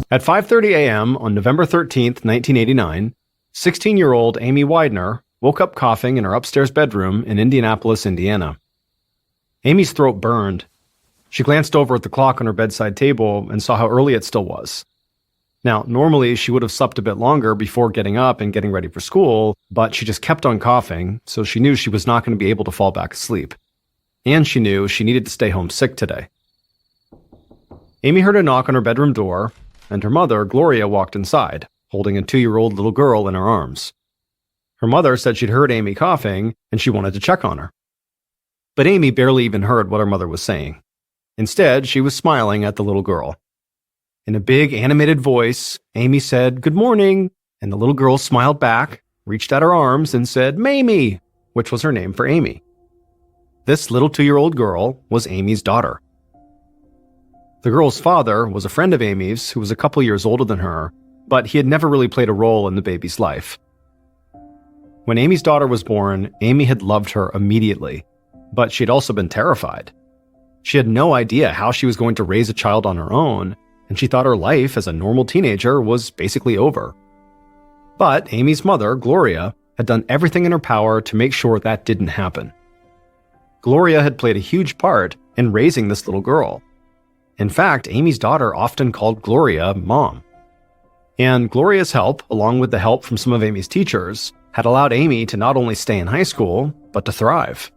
At 5:30 a.m. on November 13th, 1989, 16-year-old Amy Widener woke up coughing in her upstairs bedroom in Indianapolis, Indiana. Amy's throat burned. She glanced over at the clock on her bedside table and saw how early it still was. Now, normally she would have slept a bit longer before getting up and getting ready for school, but she just kept on coughing, so she knew she was not going to be able to fall back asleep. And she knew she needed to stay home sick today. Amy heard a knock on her bedroom door, and her mother, Gloria, walked inside, holding a 2-year-old little girl in her arms. Her mother said she'd heard Amy coughing, and she wanted to check on her. But Amy barely even heard what her mother was saying. Instead, she was smiling at the little girl. In a big, animated voice, Amy said, "Good morning," and the little girl smiled back, reached out her arms, and said, "Mamie," which was her name for Amy. This little 2-year-old girl was Amy's daughter. The girl's father was a friend of Amy's who was a couple years older than her, but he had never really played a role in the baby's life. When Amy's daughter was born, Amy had loved her immediately, but she had also been terrified. She had no idea how she was going to raise a child on her own, and she thought her life as a normal teenager was basically over. But Amy's mother, Gloria, had done everything in her power to make sure that didn't happen. Gloria had played a huge part in raising this little girl. In fact, Amy's daughter often called Gloria Mom. And Gloria's help, along with the help from some of Amy's teachers, had allowed Amy to not only stay in high school, but to thrive.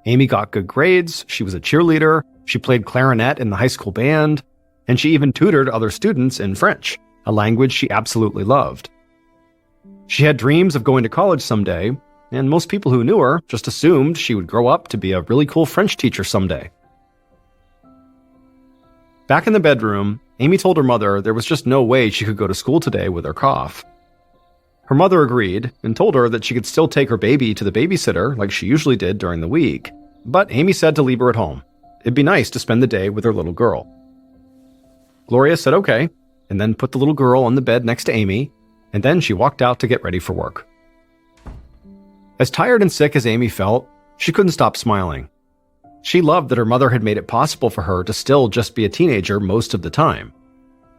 Amy got good grades, she was a cheerleader, she played clarinet in the high school band, and she even tutored other students in French, a language she absolutely loved. She had dreams of going to college someday, and most people who knew her just assumed she would grow up to be a really cool French teacher someday. Back in the bedroom, Amy told her mother there was just no way she could go to school today with her cough. Her mother agreed and told her that she could still take her baby to the babysitter like she usually did during the week, but Amy said to leave her at home. It'd be nice to spend the day with her little girl. Gloria said okay, and then put the little girl on the bed next to Amy, and then she walked out to get ready for work. As tired and sick as Amy felt, she couldn't stop smiling. She loved that her mother had made it possible for her to still just be a teenager most of the time.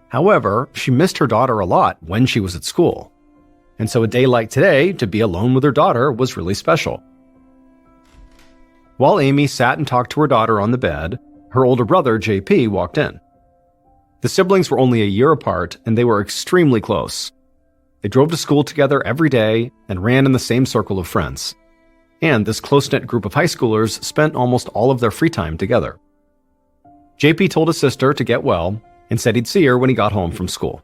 However, she missed her daughter a lot when she was at school. And so a day like today, to be alone with her daughter, was really special. While Amy sat and talked to her daughter on the bed, her older brother, JP, walked in. The siblings were only a year apart, and they were extremely close. They drove to school together every day and ran in the same circle of friends. And this close-knit group of high schoolers spent almost all of their free time together. JP told his sister to get well and said he'd see her when he got home from school.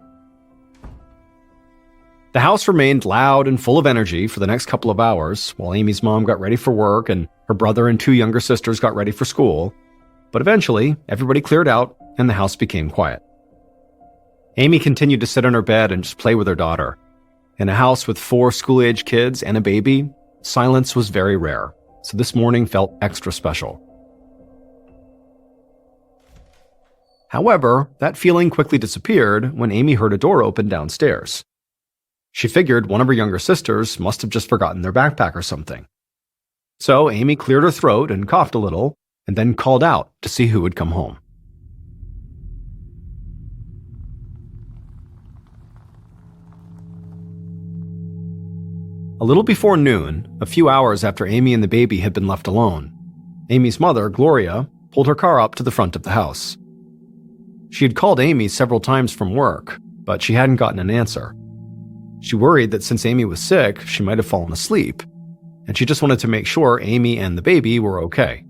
The house remained loud and full of energy for the next couple of hours while Amy's mom got ready for work and her brother and 2 younger sisters got ready for school. But eventually, everybody cleared out and the house became quiet. Amy continued to sit on her bed and just play with her daughter. In a house with 4 school-age kids and a baby, silence was very rare, so this morning felt extra special. However, that feeling quickly disappeared when Amy heard a door open downstairs. She figured one of her younger sisters must have just forgotten their backpack or something. So Amy cleared her throat and coughed a little, and then called out to see who would come home. A little before noon, a few hours after Amy and the baby had been left alone, Amy's mother, Gloria, pulled her car up to the front of the house. She had called Amy several times from work, but she hadn't gotten an answer. She worried that since Amy was sick, she might have fallen asleep, and she just wanted to make sure Amy and the baby were okay.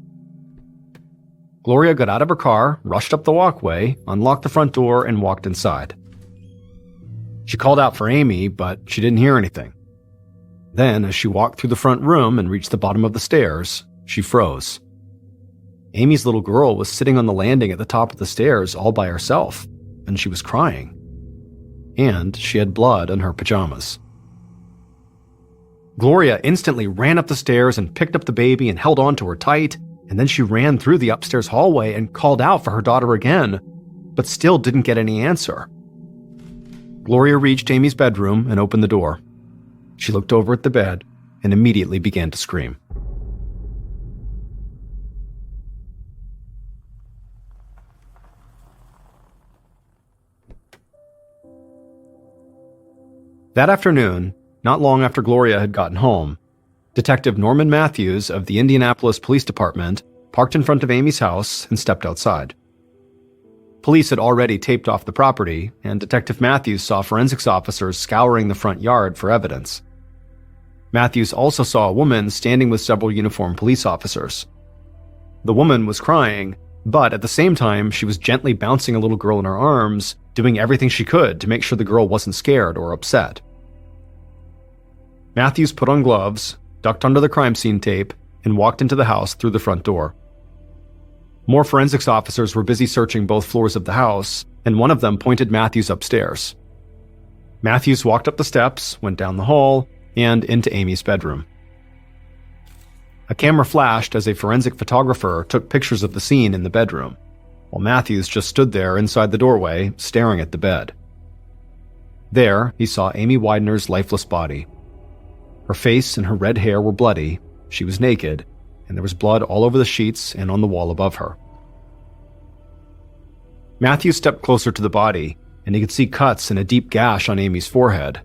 Gloria got out of her car, rushed up the walkway, unlocked the front door, and walked inside. She called out for Amy, but she didn't hear anything. Then, as she walked through the front room and reached the bottom of the stairs, she froze. Amy's little girl was sitting on the landing at the top of the stairs all by herself, and she was crying. And she had blood on her pajamas. Gloria instantly ran up the stairs and picked up the baby and held on to her tight, and then she ran through the upstairs hallway and called out for her daughter again, but still didn't get any answer. Gloria reached Amy's bedroom and opened the door. She looked over at the bed and immediately began to scream. That afternoon, not long after Gloria had gotten home, Detective Norman Matthews of the Indianapolis Police Department parked in front of Amy's house and stepped outside. Police had already taped off the property, and Detective Matthews saw forensics officers scouring the front yard for evidence. Matthews also saw a woman standing with several uniformed police officers. The woman was crying, but at the same time, she was gently bouncing a little girl in her arms, doing everything she could to make sure the girl wasn't scared or upset. Matthews put on gloves, ducked under the crime scene tape, and walked into the house through the front door. More forensics officers were busy searching both floors of the house, and one of them pointed Matthews upstairs. Matthews walked up the steps, went down the hall, and into Amy's bedroom. A camera flashed as a forensic photographer took pictures of the scene in the bedroom, while Matthews just stood there inside the doorway, staring at the bed. There, he saw Amy Widener's lifeless body. Her face and her red hair were bloody, she was naked, and there was blood all over the sheets and on the wall above her. Matthews stepped closer to the body, and he could see cuts and a deep gash on Amy's forehead,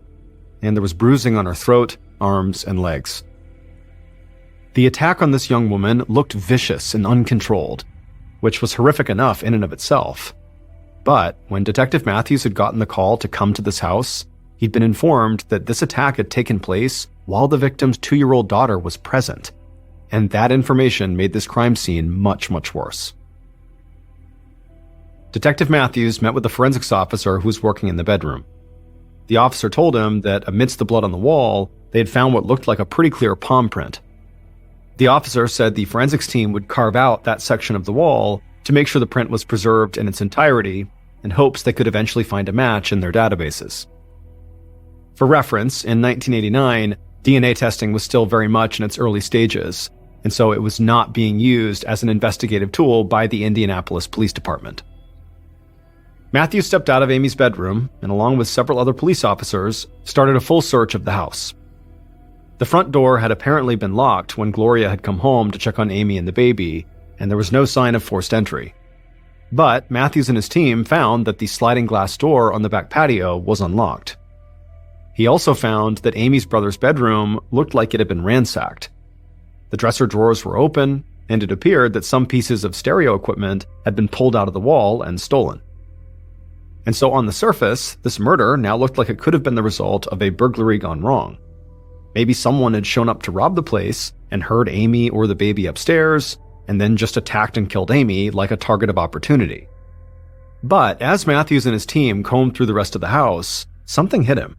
and there was bruising on her throat, arms, and legs. The attack on this young woman looked vicious and uncontrolled, which was horrific enough in and of itself. But when Detective Matthews had gotten the call to come to this house, he'd been informed that this attack had taken place while the victim's 2-year-old daughter was present, and that information made this crime scene much, much worse. Detective Matthews met with the forensics officer who was working in the bedroom. The officer told him that amidst the blood on the wall, they had found what looked like a pretty clear palm print. The officer said the forensics team would carve out that section of the wall to make sure the print was preserved in its entirety, in hopes they could eventually find a match in their databases. For reference, in 1989, DNA testing was still very much in its early stages, and so it was not being used as an investigative tool by the Indianapolis Police Department. Matthews stepped out of Amy's bedroom and, along with several other police officers, started a full search of the house. The front door had apparently been locked when Gloria had come home to check on Amy and the baby, and there was no sign of forced entry. But Matthews and his team found that the sliding glass door on the back patio was unlocked. He also found that Amy's brother's bedroom looked like it had been ransacked. The dresser drawers were open, and it appeared that some pieces of stereo equipment had been pulled out of the wall and stolen. And so on the surface, this murder now looked like it could have been the result of a burglary gone wrong. Maybe someone had shown up to rob the place and heard Amy or the baby upstairs, and then just attacked and killed Amy like a target of opportunity. But as Matthews and his team combed through the rest of the house, something hit him.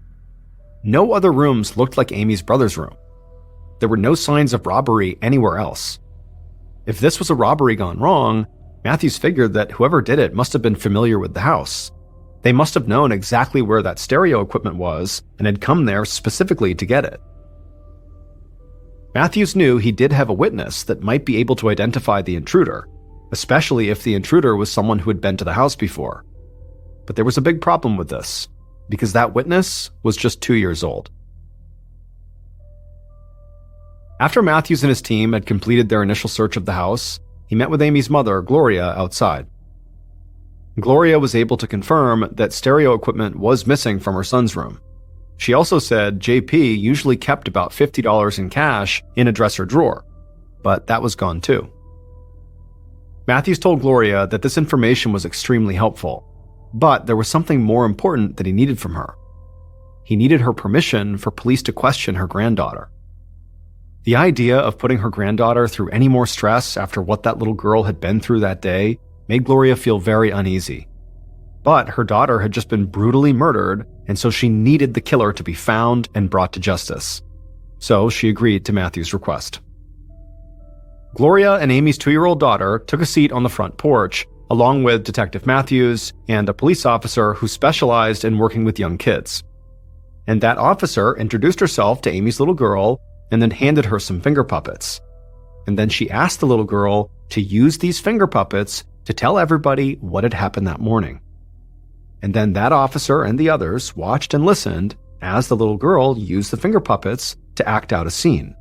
No other rooms looked like Amy's brother's room. There were no signs of robbery anywhere else. If this was a robbery gone wrong, Matthews figured that whoever did it must have been familiar with the house. They must have known exactly where that stereo equipment was and had come there specifically to get it. Matthews knew he did have a witness that might be able to identify the intruder, especially if the intruder was someone who had been to the house before. But there was a big problem with this, because that witness was just 2 years old. After Matthews and his team had completed their initial search of the house, he met with Amy's mother, Gloria, outside. Gloria was able to confirm that stereo equipment was missing from her son's room. She also said JP usually kept about $50 in cash in a dresser drawer, but that was gone too. Matthews told Gloria that this information was extremely helpful, but there was something more important that he needed from her. He needed her permission for police to question her granddaughter. The idea of putting her granddaughter through any more stress after what that little girl had been through that day made Gloria feel very uneasy. But her daughter had just been brutally murdered, and so she needed the killer to be found and brought to justice. So she agreed to Matthew's request. Gloria and Amy's 2-year-old daughter took a seat on the front porch, along with Detective Matthews and a police officer who specialized in working with young kids. And that officer introduced herself to Amy's little girl and then handed her some finger puppets. And then she asked the little girl to use these finger puppets to tell everybody what had happened that morning. And then that officer and the others watched and listened as the little girl used the finger puppets to act out a scene.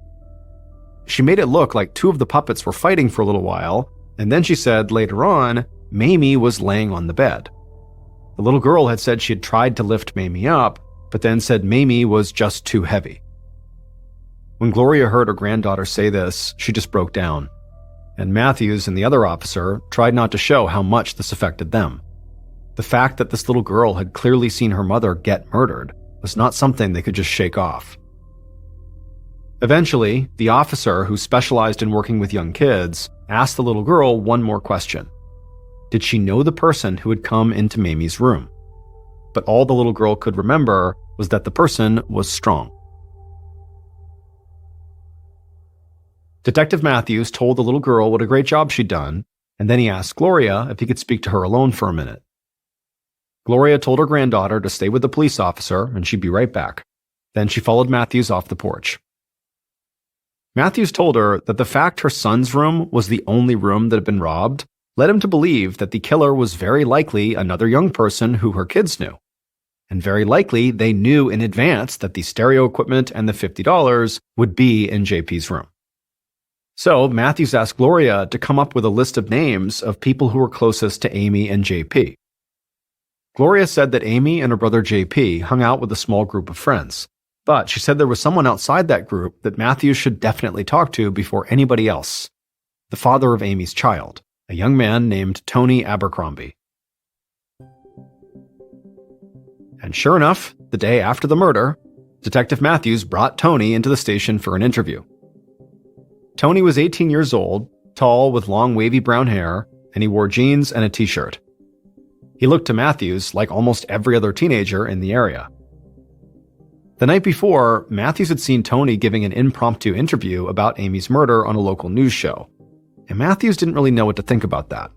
She made it look like 2 of the puppets were fighting for a little while, and then she said later on, Mamie was laying on the bed. The little girl had said she had tried to lift Mamie up, but then said Mamie was just too heavy. When Gloria heard her granddaughter say this, she just broke down, and Matthews and the other officer tried not to show how much this affected them. The fact that this little girl had clearly seen her mother get murdered was not something they could just shake off. Eventually, the officer who specialized in working with young kids asked the little girl one more question. Did she know the person who had come into Mamie's room? But all the little girl could remember was that the person was Strong. Detective Matthews told the little girl what a great job she'd done, and then he asked Gloria if he could speak to her alone for a minute. Gloria told her granddaughter to stay with the police officer and she'd be right back. Then she followed Matthews off the porch. Matthews told her that the fact her son's room was the only room that had been robbed led him to believe that the killer was very likely another young person who her kids knew. And very likely they knew in advance that the stereo equipment and the $50 would be in JP's room. So Matthews asked Gloria to come up with a list of names of people who were closest to Amy and JP. Gloria said that Amy and her brother JP hung out with a small group of friends, but she said there was someone outside that group that Matthews should definitely talk to before anybody else: the father of Amy's child, a young man named Tony Abercrombie. And sure enough, the day after the murder, Detective Matthews brought Tony into the station for an interview. Tony was 18 years old, tall with long wavy brown hair, and he wore jeans and a t-shirt. He looked to Matthews like almost every other teenager in the area. The night before, Matthews had seen Tony giving an impromptu interview about Amy's murder on a local news show, and Matthews didn't really know what to think about that.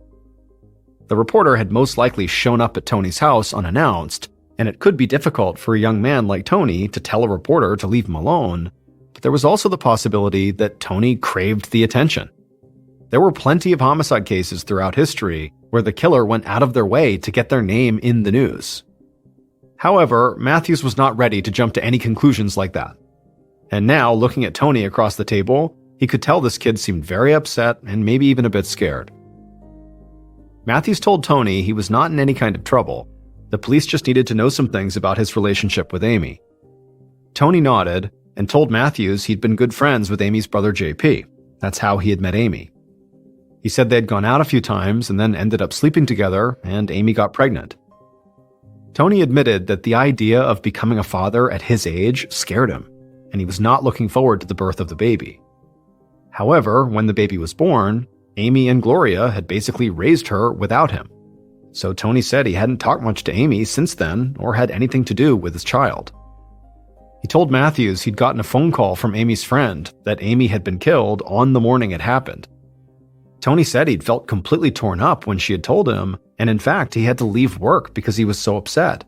The reporter had most likely shown up at Tony's house unannounced, and it could be difficult for a young man like Tony to tell a reporter to leave him alone, but there was also the possibility that Tony craved the attention. There were plenty of homicide cases throughout history where the killer went out of their way to get their name in the news. However, Matthews was not ready to jump to any conclusions like that. And now, looking at Tony across the table, he could tell this kid seemed very upset and maybe even a bit scared. Matthews told Tony he was not in any kind of trouble. The police just needed to know some things about his relationship with Amy. Tony nodded and told Matthews he'd been good friends with Amy's brother JP. That's how he had met Amy. He said they'd gone out a few times and then ended up sleeping together, and Amy got pregnant. Tony admitted that the idea of becoming a father at his age scared him, and he was not looking forward to the birth of the baby. However, when the baby was born, Amy and Gloria had basically raised her without him. So Tony said he hadn't talked much to Amy since then or had anything to do with his child. He told Matthews he'd gotten a phone call from Amy's friend that Amy had been killed on the morning it happened. Tony said he'd felt completely torn up when she had told him, and in fact, he had to leave work because he was so upset.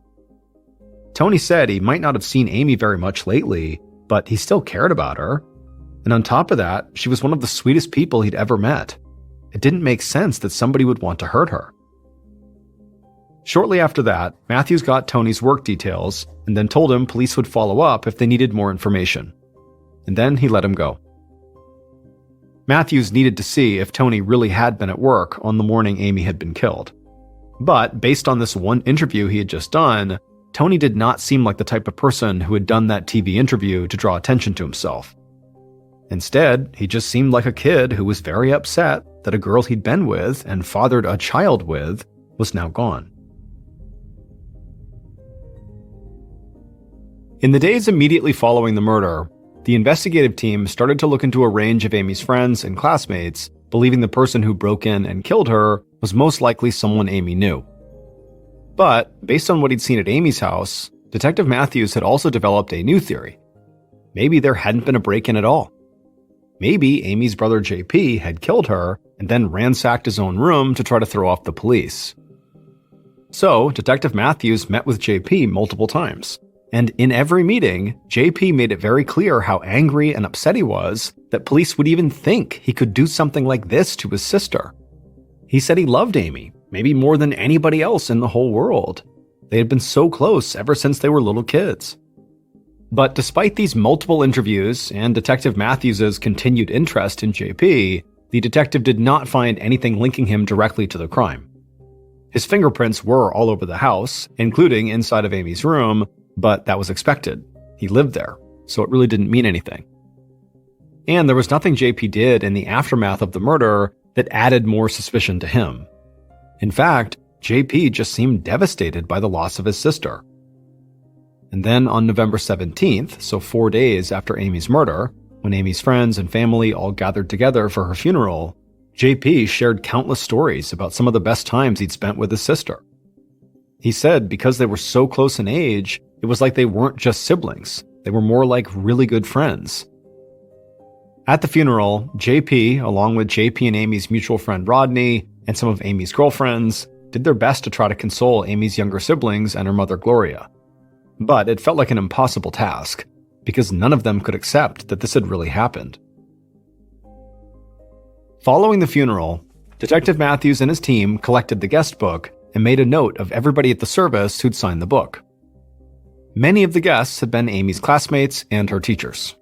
Tony said he might not have seen Amy very much lately, but he still cared about her. And on top of that, she was one of the sweetest people he'd ever met. It didn't make sense that somebody would want to hurt her. Shortly after that, Matthews got Tony's work details and then told him police would follow up if they needed more information. And then he let him go. Matthews needed to see if Tony really had been at work on the morning Amy had been killed. But based on this one interview he had just done, Tony did not seem like the type of person who had done that TV interview to draw attention to himself. Instead, he just seemed like a kid who was very upset that a girl he'd been with and fathered a child with was now gone. In the days immediately following the murder, the investigative team started to look into a range of Amy's friends and classmates, believing the person who broke in and killed her was most likely someone Amy knew. But, based on what he'd seen at Amy's house, Detective Matthews had also developed a new theory. Maybe there hadn't been a break-in at all. Maybe Amy's brother JP had killed her and then ransacked his own room to try to throw off the police. So, Detective Matthews met with JP multiple times. And in every meeting, JP made it very clear how angry and upset he was that police would even think he could do something like this to his sister. He said he loved Amy, maybe more than anybody else in the whole world. They had been so close ever since they were little kids. But despite these multiple interviews and Detective Matthews's continued interest in JP, the detective did not find anything linking him directly to the crime. His fingerprints were all over the house, including inside of Amy's room, But that was expected. He lived there, so it really didn't mean anything. And there was nothing JP did in the aftermath of the murder that added more suspicion to him. In fact, JP just seemed devastated by the loss of his sister. And then on November 17th, so 4 days after Amy's murder, when Amy's friends and family all gathered together for her funeral, JP shared countless stories about some of the best times he'd spent with his sister. He said because they were so close in age, it was like they weren't just siblings. They were more like really good friends. At the funeral, JP, along with JP and Amy's mutual friend Rodney and some of Amy's girlfriends, did their best to try to console Amy's younger siblings and her mother Gloria. But it felt like an impossible task, because none of them could accept that this had really happened. Following the funeral, Detective Matthews and his team collected the guest book and made a note of everybody at the service who'd signed the book. Many of the guests had been Amy's classmates and her teachers.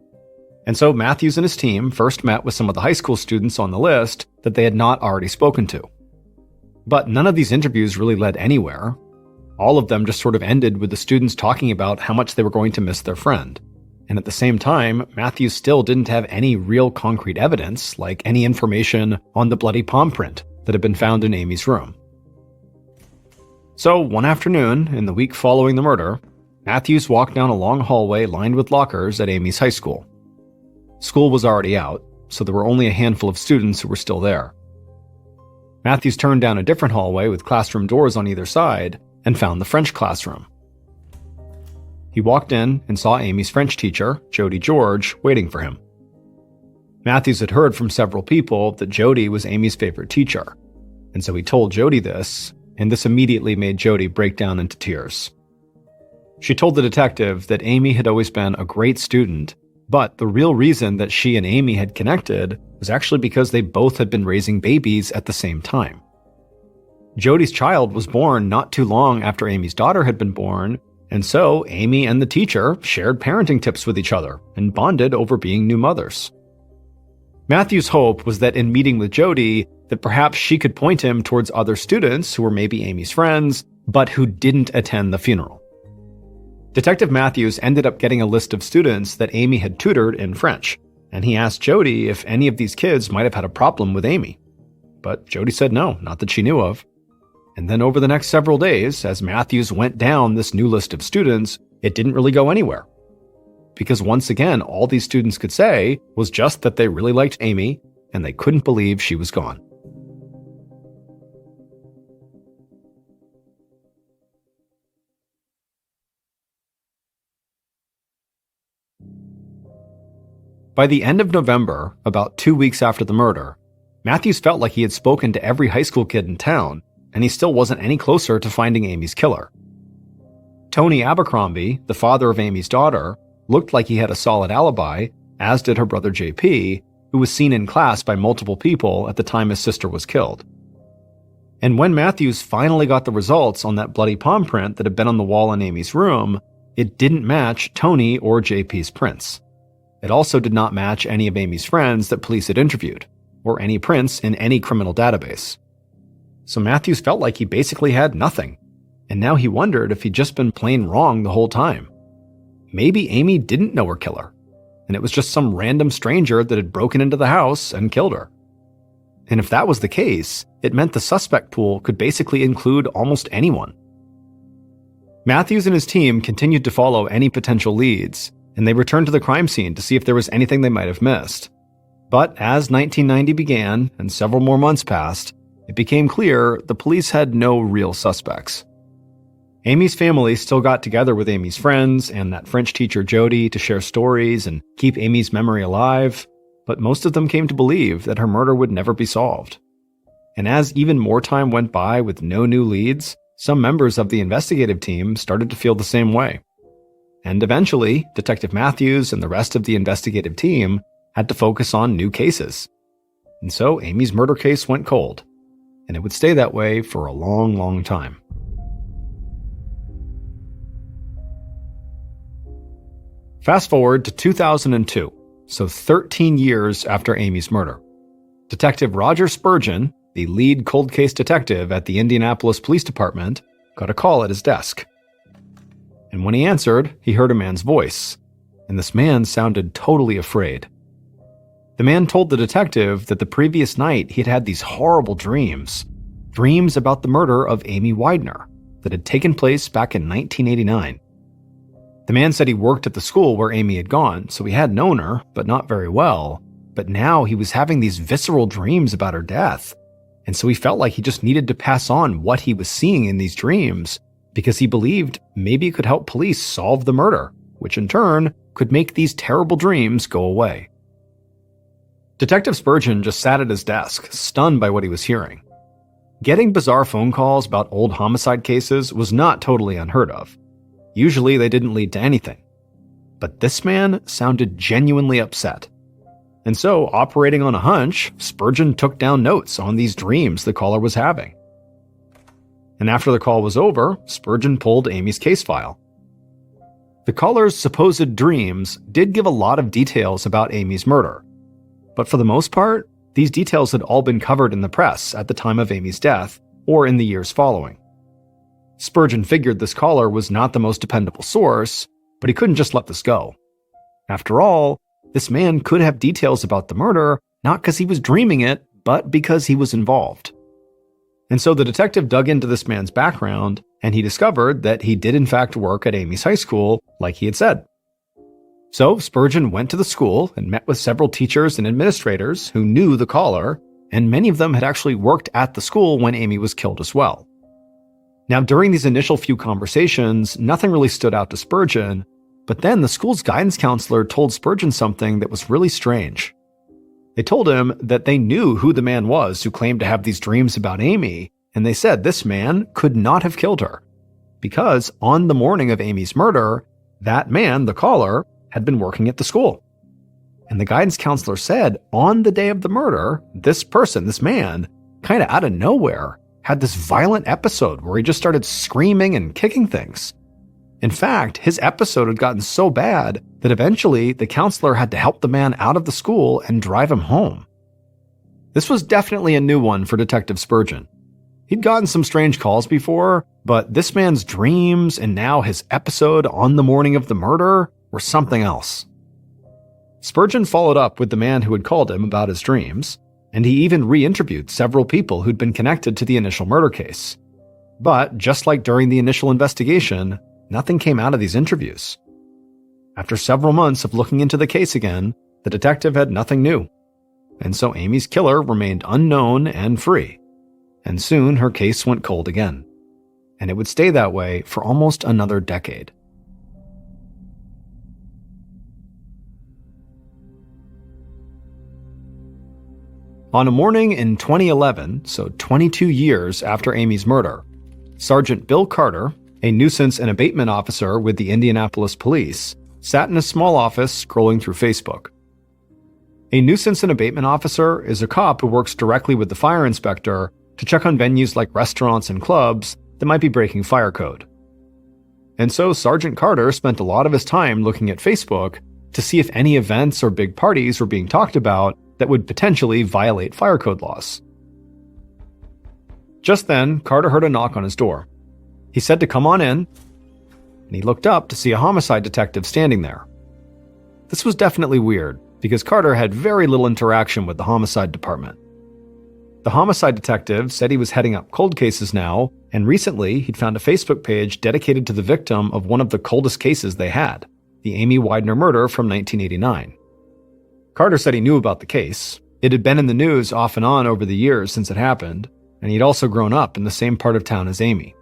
And so Matthews and his team first met with some of the high school students on the list that they had not already spoken to. But none of these interviews really led anywhere. All of them just sort of ended with the students talking about how much they were going to miss their friend. And at the same time, Matthews still didn't have any real concrete evidence, like any information on the bloody palm print that had been found in Amy's room. So one afternoon, in the week following the murder, Matthews walked down a long hallway lined with lockers at Amy's high school. School was already out, so there were only a handful of students who were still there. Matthews turned down a different hallway with classroom doors on either side and found the French classroom. He walked in and saw Amy's French teacher, Jody George, waiting for him. Matthews had heard from several people that Jody was Amy's favorite teacher, and so he told Jody this, and this immediately made Jody break down into tears. She told the detective that Amy had always been a great student, but the real reason that she and Amy had connected was actually because they both had been raising babies at the same time. Jody's child was born not too long after Amy's daughter had been born, and so Amy and the teacher shared parenting tips with each other and bonded over being new mothers. Matthew's hope was that in meeting with Jody, that perhaps she could point him towards other students who were maybe Amy's friends, but who didn't attend the funeral. Detective Matthews ended up getting a list of students that Amy had tutored in French, and he asked Jody if any of these kids might have had a problem with Amy. But Jody said no, not that she knew of. And then over the next several days, as Matthews went down this new list of students, it didn't really go anywhere. Because once again, all these students could say was just that they really liked Amy, and they couldn't believe she was gone. By the end of November, about 2 weeks after the murder, Matthews felt like he had spoken to every high school kid in town, and he still wasn't any closer to finding Amy's killer. Tony Abercrombie, the father of Amy's daughter, looked like he had a solid alibi, as did her brother JP, who was seen in class by multiple people at the time his sister was killed. And when Matthews finally got the results on that bloody palm print that had been on the wall in Amy's room, it didn't match Tony or JP's prints. It also did not match any of Amy's friends that police had interviewed, or any prints in any criminal database. So Matthews felt like he basically had nothing, and now he wondered if he'd just been plain wrong the whole time. Maybe Amy didn't know her killer, and it was just some random stranger that had broken into the house and killed her. And if that was the case, it meant the suspect pool could basically include almost anyone. Matthews and his team continued to follow any potential leads, and they returned to the crime scene to see if there was anything they might have missed. But as 1990 began and several more months passed, it became clear the police had no real suspects. Amy's family still got together with Amy's friends and that French teacher Jody to share stories and keep Amy's memory alive, but most of them came to believe that her murder would never be solved. And as even more time went by with no new leads, some members of the investigative team started to feel the same way. And eventually, Detective Matthews and the rest of the investigative team had to focus on new cases. And so Amy's murder case went cold, and it would stay that way for a long, long time. Fast forward to 2002, so 13 years after Amy's murder. Detective Roger Spurgeon, the lead cold case detective at the Indianapolis Police Department, got a call at his desk. And when he answered, he heard a man's voice, and this man sounded totally afraid. The man told the detective that the previous night he had had these horrible dreams about the murder of Amy Widener that had taken place back in 1989. The man said he worked at the school where Amy had gone, so he had known her, but not very well. But now he was having these visceral dreams about her death, and so he felt like he just needed to pass on what he was seeing in these dreams because he believed maybe it could help police solve the murder, which in turn could make these terrible dreams go away. Detective Spurgeon just sat at his desk, stunned by what he was hearing. Getting bizarre phone calls about old homicide cases was not totally unheard of. Usually they didn't lead to anything. But this man sounded genuinely upset. And so, operating on a hunch, Spurgeon took down notes on these dreams the caller was having. And after the call was over, Spurgeon pulled Amy's case file. The caller's supposed dreams did give a lot of details about Amy's murder. But for the most part, these details had all been covered in the press at the time of Amy's death, or in the years following. Spurgeon figured this caller was not the most dependable source, but he couldn't just let this go. After all, this man could have details about the murder, not because he was dreaming it, but because he was involved. And so the detective dug into this man's background, and he discovered that he did in fact work at Amy's high school, like he had said. So Spurgeon went to the school and met with several teachers and administrators who knew the caller, and many of them had actually worked at the school when Amy was killed as well. Now, during these initial few conversations, nothing really stood out to Spurgeon, but then the school's guidance counselor told Spurgeon something that was really strange. They told him that they knew who the man was who claimed to have these dreams about Amy, and they said this man could not have killed her, because on the morning of Amy's murder, that man, the caller, had been working at the school. And the guidance counselor said on the day of the murder, this person, this man, kind of out of nowhere, had this violent episode where he just started screaming and kicking things. In fact, his episode had gotten so bad that eventually the counselor had to help the man out of the school and drive him home. This was definitely a new one for Detective Spurgeon. He'd gotten some strange calls before, but this man's dreams and now his episode on the morning of the murder were something else. Spurgeon followed up with the man who had called him about his dreams, and he even re-interviewed several people who'd been connected to the initial murder case. But just like during the initial investigation, nothing came out of these interviews. After several months of looking into the case again, the detective had nothing new. And so Amy's killer remained unknown and free. And soon her case went cold again. And it would stay that way for almost another decade. On a morning in 2011, so 22 years after Amy's murder, Sergeant Bill Carter, a nuisance and abatement officer with the Indianapolis police, sat in a small office scrolling through Facebook. A nuisance and abatement officer is a cop who works directly with the fire inspector to check on venues like restaurants and clubs that might be breaking fire code. And so Sergeant Carter spent a lot of his time looking at Facebook to see if any events or big parties were being talked about that would potentially violate fire code laws. Just then, Carter heard a knock on his door. He said to come on in, and he looked up to see a homicide detective standing there. This was definitely weird, because Carter had very little interaction with the homicide department. The homicide detective said he was heading up cold cases now, and recently he'd found a Facebook page dedicated to the victim of one of the coldest cases they had, the Amy Widener murder from 1989. Carter said he knew about the case. It had been in the news off and on over the years since it happened, and he'd also grown up in the same part of town as Amy.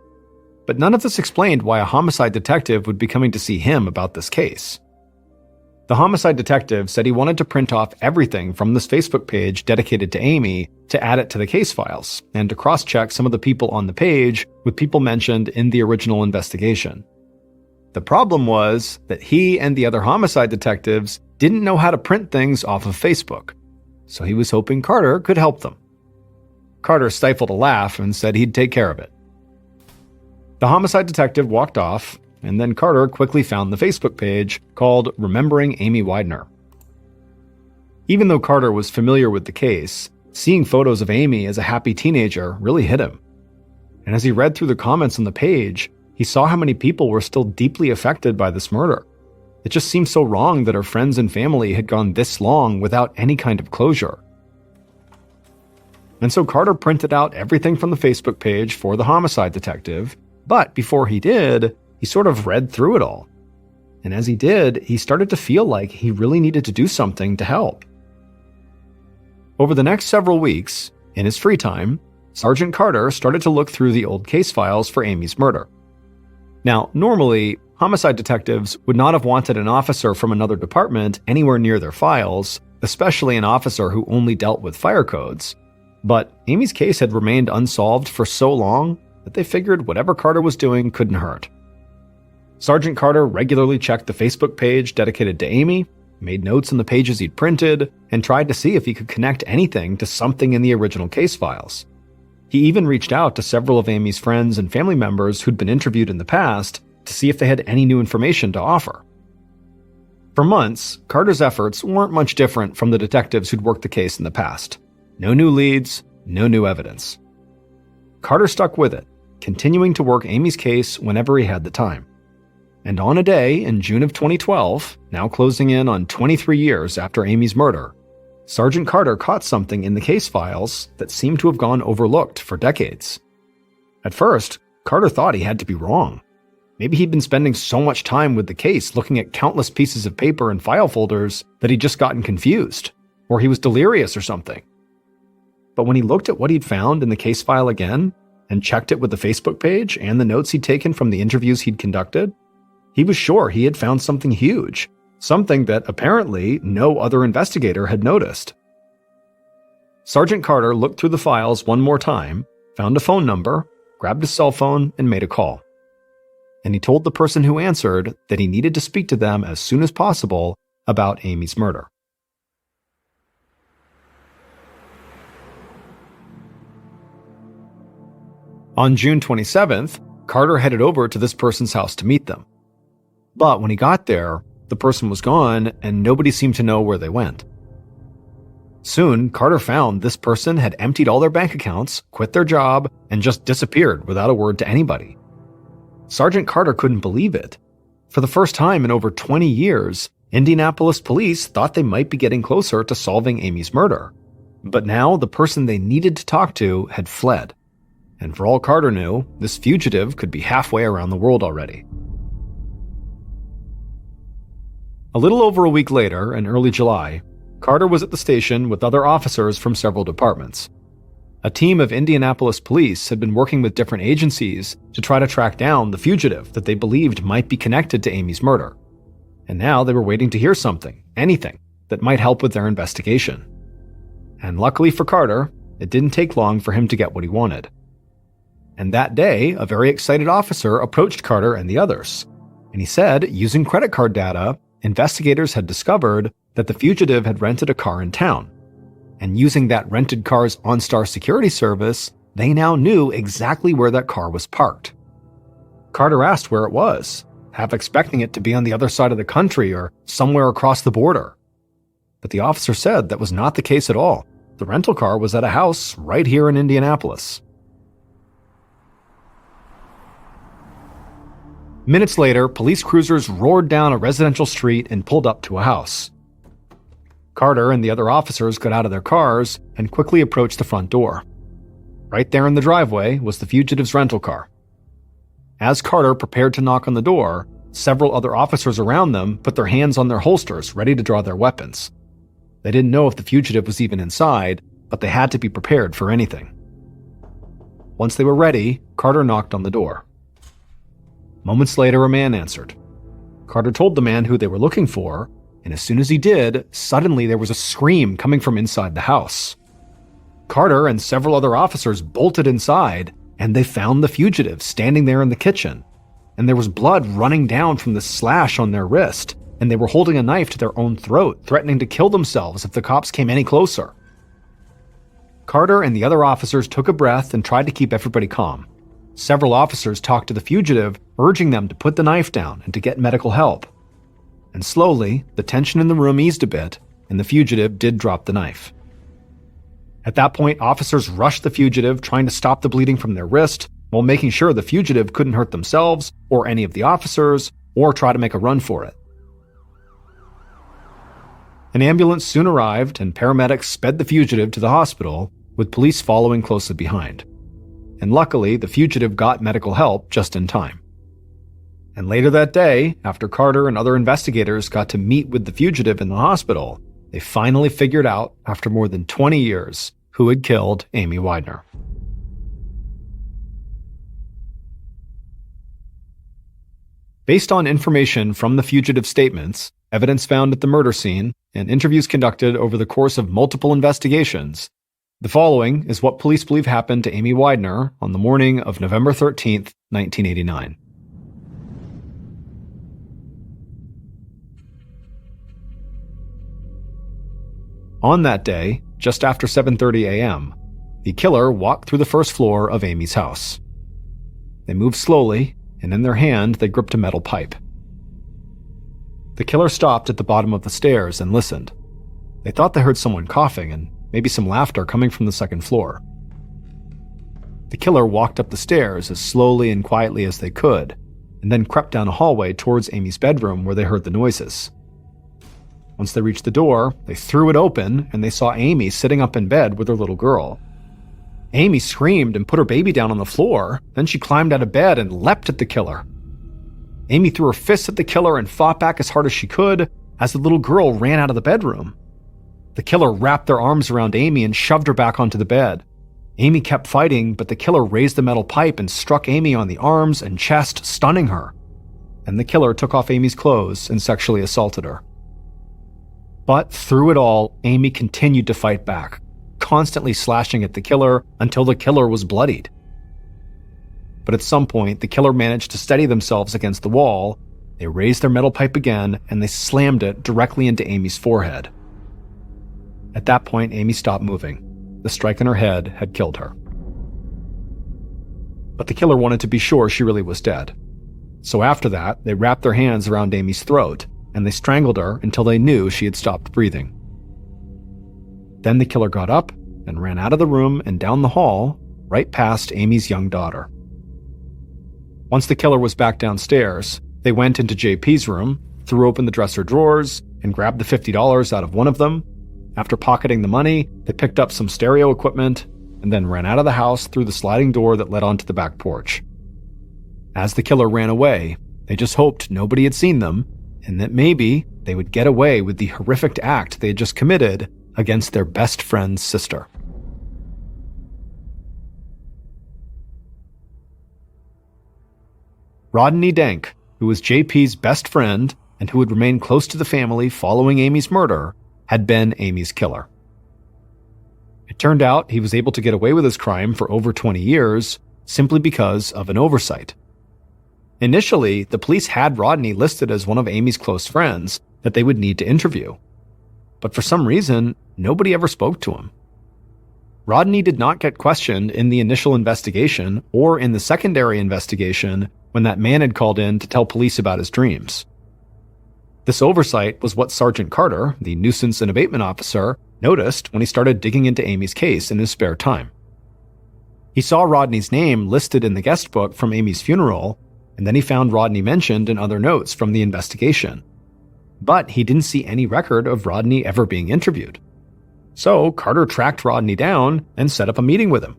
But none of this explained why a homicide detective would be coming to see him about this case. The homicide detective said he wanted to print off everything from this Facebook page dedicated to Amy to add it to the case files, and to cross-check some of the people on the page with people mentioned in the original investigation. The problem was that he and the other homicide detectives didn't know how to print things off of Facebook, so he was hoping Carter could help them. Carter stifled a laugh and said he'd take care of it. The homicide detective walked off, and then Carter quickly found the Facebook page called Remembering Amy Widener. Even though Carter was familiar with the case, seeing photos of Amy as a happy teenager really hit him. And as he read through the comments on the page, He saw how many people were still deeply affected by this murder. It just seemed so wrong that her friends and family had gone this long without any kind of closure. And so Carter printed out everything from the Facebook page for the homicide detective, but before he did, he sort of read through it all. And as he did, he started to feel like he really needed to do something to help. Over the next several weeks, in his free time, Sergeant Carter started to look through the old case files for Amy's murder. Now, normally, homicide detectives would not have wanted an officer from another department anywhere near their files, especially an officer who only dealt with fire codes. But Amy's case had remained unsolved for so long that they figured whatever Carter was doing couldn't hurt. Sergeant Carter regularly checked the Facebook page dedicated to Amy, made notes on the pages he'd printed, and tried to see if he could connect anything to something in the original case files. He even reached out to several of Amy's friends and family members who'd been interviewed in the past to see if they had any new information to offer. For months, Carter's efforts weren't much different from the detectives who'd worked the case in the past. No new leads, no new evidence. Carter stuck with it, continuing to work Amy's case whenever he had the time. And on a day in June of 2012, now closing in on 23 years after Amy's murder, Sergeant Carter caught something in the case files that seemed to have gone overlooked for decades. At first, Carter thought he had to be wrong. Maybe he'd been spending so much time with the case looking at countless pieces of paper and file folders that he'd just gotten confused, or he was delirious or something. But when he looked at what he'd found in the case file again, and checked it with the Facebook page and the notes he'd taken from the interviews he'd conducted, he was sure he had found something huge, something that apparently no other investigator had noticed. Sergeant Carter looked through the files one more time, found a phone number, grabbed his cell phone, and made a call. And he told the person who answered that he needed to speak to them as soon as possible about Amy's murder. On June 27th, Carter headed over to this person's house to meet them. But when he got there, the person was gone and nobody seemed to know where they went. Soon, Carter found this person had emptied all their bank accounts, quit their job, and just disappeared without a word to anybody. Sergeant Carter couldn't believe it. For the first time in over 20 years, Indianapolis police thought they might be getting closer to solving Amy's murder. But now the person they needed to talk to had fled. And for all Carter knew, this fugitive could be halfway around the world already. A little over a week later, in early July, Carter was at the station with other officers from several departments. A team of Indianapolis police had been working with different agencies to try to track down the fugitive that they believed might be connected to Amy's murder. And now they were waiting to hear something, anything, that might help with their investigation. And luckily for Carter, it didn't take long for him to get what he wanted. And that day, a very excited officer approached Carter and the others. And he said, using credit card data, investigators had discovered that the fugitive had rented a car in town. And using that rented car's OnStar security service, they now knew exactly where that car was parked. Carter asked where it was, half expecting it to be on the other side of the country or somewhere across the border. But the officer said that was not the case at all. The rental car was at a house right here in Indianapolis. Minutes later, police cruisers roared down a residential street and pulled up to a house. Carter and the other officers got out of their cars and quickly approached the front door. Right there in the driveway was the fugitive's rental car. As Carter prepared to knock on the door, several other officers around them put their hands on their holsters, ready to draw their weapons. They didn't know if the fugitive was even inside, but they had to be prepared for anything. Once they were ready, Carter knocked on the door. Moments later, a man answered. Carter told the man who they were looking for, and as soon as he did, suddenly there was a scream coming from inside the house. Carter and several other officers bolted inside, and they found the fugitive standing there in the kitchen. And there was blood running down from the slash on their wrist, and they were holding a knife to their own throat, threatening to kill themselves if the cops came any closer. Carter and the other officers took a breath and tried to keep everybody calm. Several officers talked to the fugitive, urging them to put the knife down and to get medical help. And slowly, the tension in the room eased a bit, and the fugitive did drop the knife. At that point, officers rushed the fugitive, trying to stop the bleeding from their wrist, while making sure the fugitive couldn't hurt themselves or any of the officers or try to make a run for it. An ambulance soon arrived, and paramedics sped the fugitive to the hospital, with police following closely behind. And luckily, the fugitive got medical help just in time. And later that day, after Carter and other investigators got to meet with the fugitive in the hospital, they finally figured out, after more than 20 years, who had killed Amy Widener. Based on information from the fugitive's statements, evidence found at the murder scene, and interviews conducted over the course of multiple investigations, the following is what police believe happened to Amy Widener on the morning of November 13th, 1989. On that day, just after 7:30 a.m., the killer walked through the first floor of Amy's house. They moved slowly, and in their hand they gripped a metal pipe. The killer stopped at the bottom of the stairs and listened. They thought they heard someone coughing and maybe some laughter coming from the second floor. The killer walked up the stairs as slowly and quietly as they could, and then crept down a hallway towards Amy's bedroom where they heard the noises. Once they reached the door, they threw it open and they saw Amy sitting up in bed with her little girl. Amy screamed and put her baby down on the floor, then she climbed out of bed and leapt at the killer. Amy threw her fists at the killer and fought back as hard as she could as the little girl ran out of the bedroom. The killer wrapped their arms around Amy and shoved her back onto the bed. Amy kept fighting, but the killer raised the metal pipe and struck Amy on the arms and chest, stunning her. Then the killer took off Amy's clothes and sexually assaulted her. But through it all, Amy continued to fight back, constantly slashing at the killer until the killer was bloodied. But at some point, the killer managed to steady themselves against the wall. They raised their metal pipe again, and they slammed it directly into Amy's forehead. At that point, Amy stopped moving. The strike in her head had killed her. But the killer wanted to be sure she really was dead. So after that, they wrapped their hands around Amy's throat, and they strangled her until they knew she had stopped breathing. Then the killer got up and ran out of the room and down the hall, right past Amy's young daughter. Once the killer was back downstairs, they went into JP's room, threw open the dresser drawers, and grabbed the $50 out of one of them. After pocketing the money, they picked up some stereo equipment and then ran out of the house through the sliding door that led onto the back porch. As the killer ran away, they just hoped nobody had seen them and that maybe they would get away with the horrific act they had just committed against their best friend's sister. Rodney Dank, who was JP's best friend and who would remain close to the family following Amy's murder, had been Amy's killer. It turned out he was able to get away with his crime for over 20 years simply because of an oversight. Initially, the police had Rodney listed as one of Amy's close friends that they would need to interview. But for some reason, nobody ever spoke to him. Rodney did not get questioned in the initial investigation or in the secondary investigation when that man had called in to tell police about his dreams. This oversight was what Sergeant Carter, the nuisance and abatement officer, noticed when he started digging into Amy's case in his spare time. He saw Rodney's name listed in the guest book from Amy's funeral, and then he found Rodney mentioned in other notes from the investigation. But he didn't see any record of Rodney ever being interviewed. So Carter tracked Rodney down and set up a meeting with him.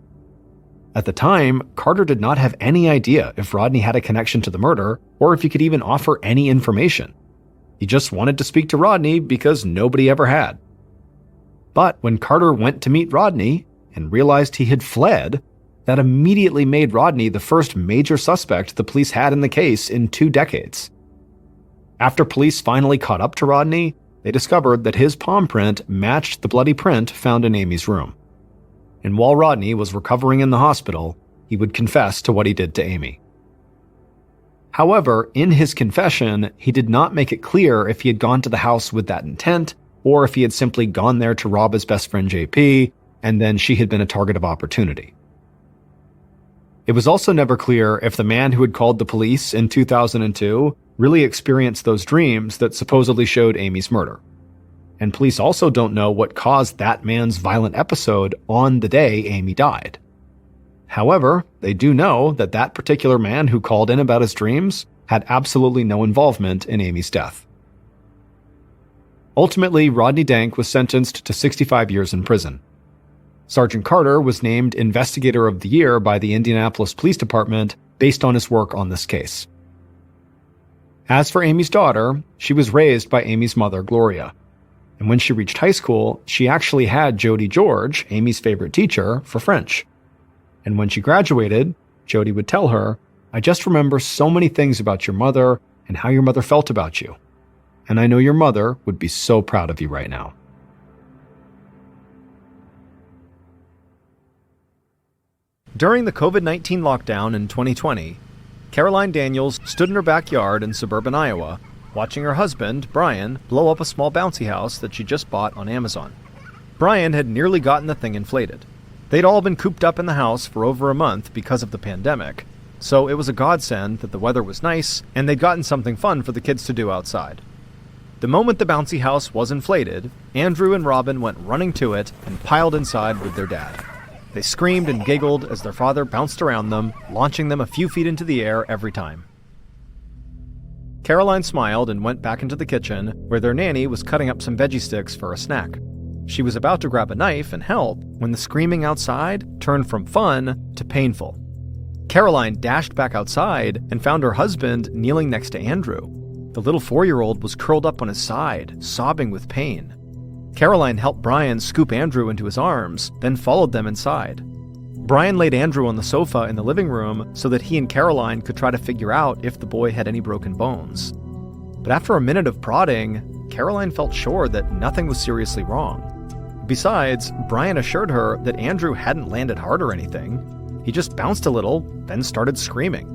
At the time, Carter did not have any idea if Rodney had a connection to the murder or if he could even offer any information. He just wanted to speak to Rodney because nobody ever had. But when Carter went to meet Rodney and realized he had fled, that immediately made Rodney the first major suspect the police had in the case in 2 decades. After police finally caught up to Rodney, they discovered that his palm print matched the bloody print found in Amy's room. And while Rodney was recovering in the hospital, he would confess to what he did to Amy. However, in his confession, he did not make it clear if he had gone to the house with that intent, or if he had simply gone there to rob his best friend JP, and then she had been a target of opportunity. It was also never clear if the man who had called the police in 2002 really experienced those dreams that supposedly showed Amy's murder. And police also don't know what caused that man's violent episode on the day Amy died. However, they do know that that particular man who called in about his dreams had absolutely no involvement in Amy's death. Ultimately, Rodney Dank was sentenced to 65 years in prison. Sergeant Carter was named Investigator of the Year by the Indianapolis Police Department based on his work on this case. As for Amy's daughter, she was raised by Amy's mother, Gloria. And when she reached high school, she actually had Jody George, Amy's favorite teacher, for French. And when she graduated, Jody would tell her, "I just remember so many things about your mother and how your mother felt about you. And I know your mother would be so proud of you right now." During the COVID-19 lockdown in 2020, Caroline Daniels stood in her backyard in suburban Iowa, watching her husband, Brian, blow up a small bouncy house that she just bought on Amazon. Brian had nearly gotten the thing inflated. They'd all been cooped up in the house for over a month because of the pandemic, so it was a godsend that the weather was nice and they'd gotten something fun for the kids to do outside. The moment the bouncy house was inflated, Andrew and Robin went running to it and piled inside with their dad. They screamed and giggled as their father bounced around them, launching them a few feet into the air every time. Caroline smiled and went back into the kitchen, where their nanny was cutting up some veggie sticks for a snack. She was about to grab a knife and help when the screaming outside turned from fun to painful. Caroline dashed back outside and found her husband kneeling next to Andrew. The little 4-year-old was curled up on his side, sobbing with pain. Caroline helped Brian scoop Andrew into his arms, then followed them inside. Brian laid Andrew on the sofa in the living room so that he and Caroline could try to figure out if the boy had any broken bones. But after a minute of prodding, Caroline felt sure that nothing was seriously wrong. Besides, Brian assured her that Andrew hadn't landed hard or anything. He just bounced a little, then started screaming.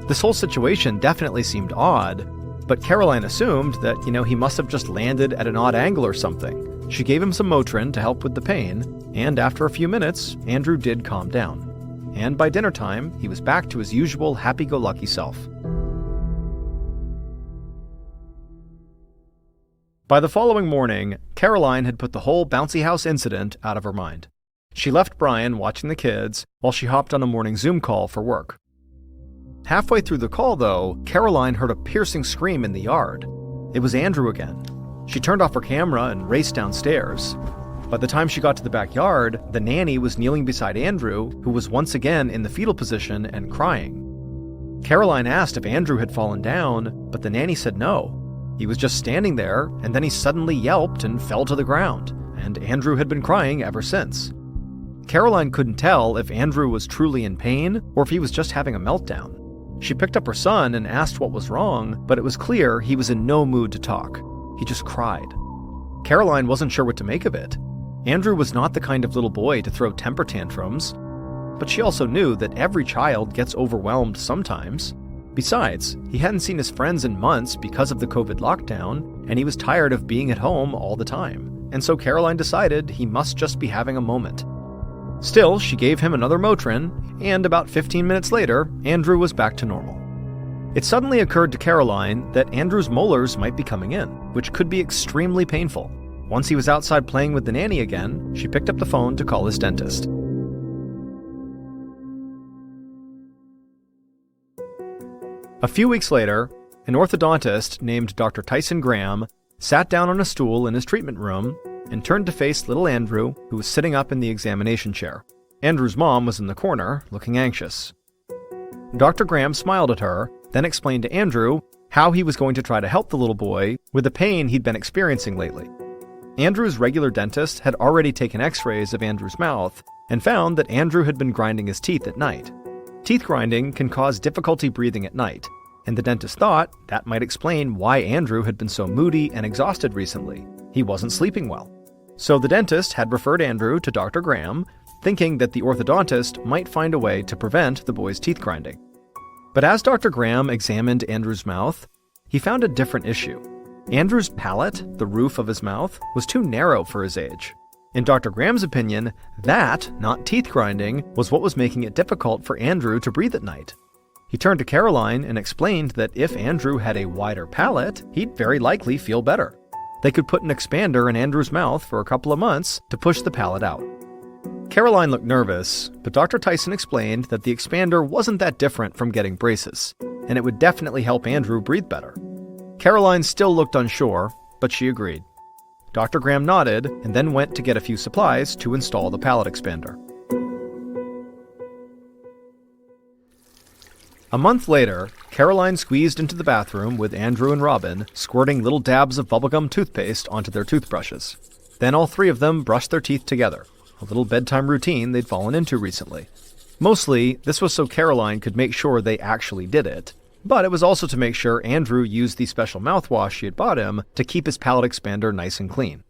This whole situation definitely seemed odd, but Caroline assumed that, he must have just landed at an odd angle or something. She gave him some Motrin to help with the pain, and after a few minutes, Andrew did calm down. And by dinner time, he was back to his usual happy-go-lucky self. By the following morning, Caroline had put the whole bouncy house incident out of her mind. She left Brian watching the kids while she hopped on a morning Zoom call for work. Halfway through the call, though, Caroline heard a piercing scream in the yard. It was Andrew again. She turned off her camera and raced downstairs. By the time she got to the backyard, the nanny was kneeling beside Andrew, who was once again in the fetal position and crying. Caroline asked if Andrew had fallen down, but the nanny said no. He was just standing there, and then he suddenly yelped and fell to the ground, and Andrew had been crying ever since. Caroline couldn't tell if Andrew was truly in pain or if he was just having a meltdown. She picked up her son and asked what was wrong, but it was clear he was in no mood to talk. He just cried. Caroline wasn't sure what to make of it. Andrew was not the kind of little boy to throw temper tantrums, but she also knew that every child gets overwhelmed sometimes. Besides, he hadn't seen his friends in months because of the COVID lockdown, and he was tired of being at home all the time, and so Caroline decided he must just be having a moment. Still, she gave him another Motrin, and about 15 minutes later, Andrew was back to normal. It suddenly occurred to Caroline that Andrew's molars might be coming in, which could be extremely painful. Once he was outside playing with the nanny again, she picked up the phone to call his dentist. A few weeks later, an orthodontist named Dr. Tyson Graham sat down on a stool in his treatment room and turned to face little Andrew, who was sitting up in the examination chair. Andrew's mom was in the corner, looking anxious. Dr. Graham smiled at her, then explained to Andrew how he was going to try to help the little boy with the pain he'd been experiencing lately. Andrew's regular dentist had already taken x-rays of Andrew's mouth and found that Andrew had been grinding his teeth at night. Teeth grinding can cause difficulty breathing at night, and the dentist thought that might explain why Andrew had been so moody and exhausted recently. He wasn't sleeping well. So the dentist had referred Andrew to Dr. Graham, thinking that the orthodontist might find a way to prevent the boy's teeth grinding. But as Dr. Graham examined Andrew's mouth, he found a different issue. Andrew's palate, the roof of his mouth, was too narrow for his age. In Dr. Graham's opinion, that, not teeth grinding, was what was making it difficult for Andrew to breathe at night. He turned to Caroline and explained that if Andrew had a wider palate, he'd very likely feel better. They could put an expander in Andrew's mouth for a couple of months to push the palate out. Caroline looked nervous, but Dr. Tyson explained that the expander wasn't that different from getting braces, and it would definitely help Andrew breathe better. Caroline still looked unsure, but she agreed. Dr. Graham nodded and then went to get a few supplies to install the palate expander. A month later, Caroline squeezed into the bathroom with Andrew and Robin, squirting little dabs of bubblegum toothpaste onto their toothbrushes. Then all three of them brushed their teeth together, a little bedtime routine they'd fallen into recently. Mostly, this was so Caroline could make sure they actually did it, but it was also to make sure Andrew used the special mouthwash she had bought him to keep his palate expander nice and clean.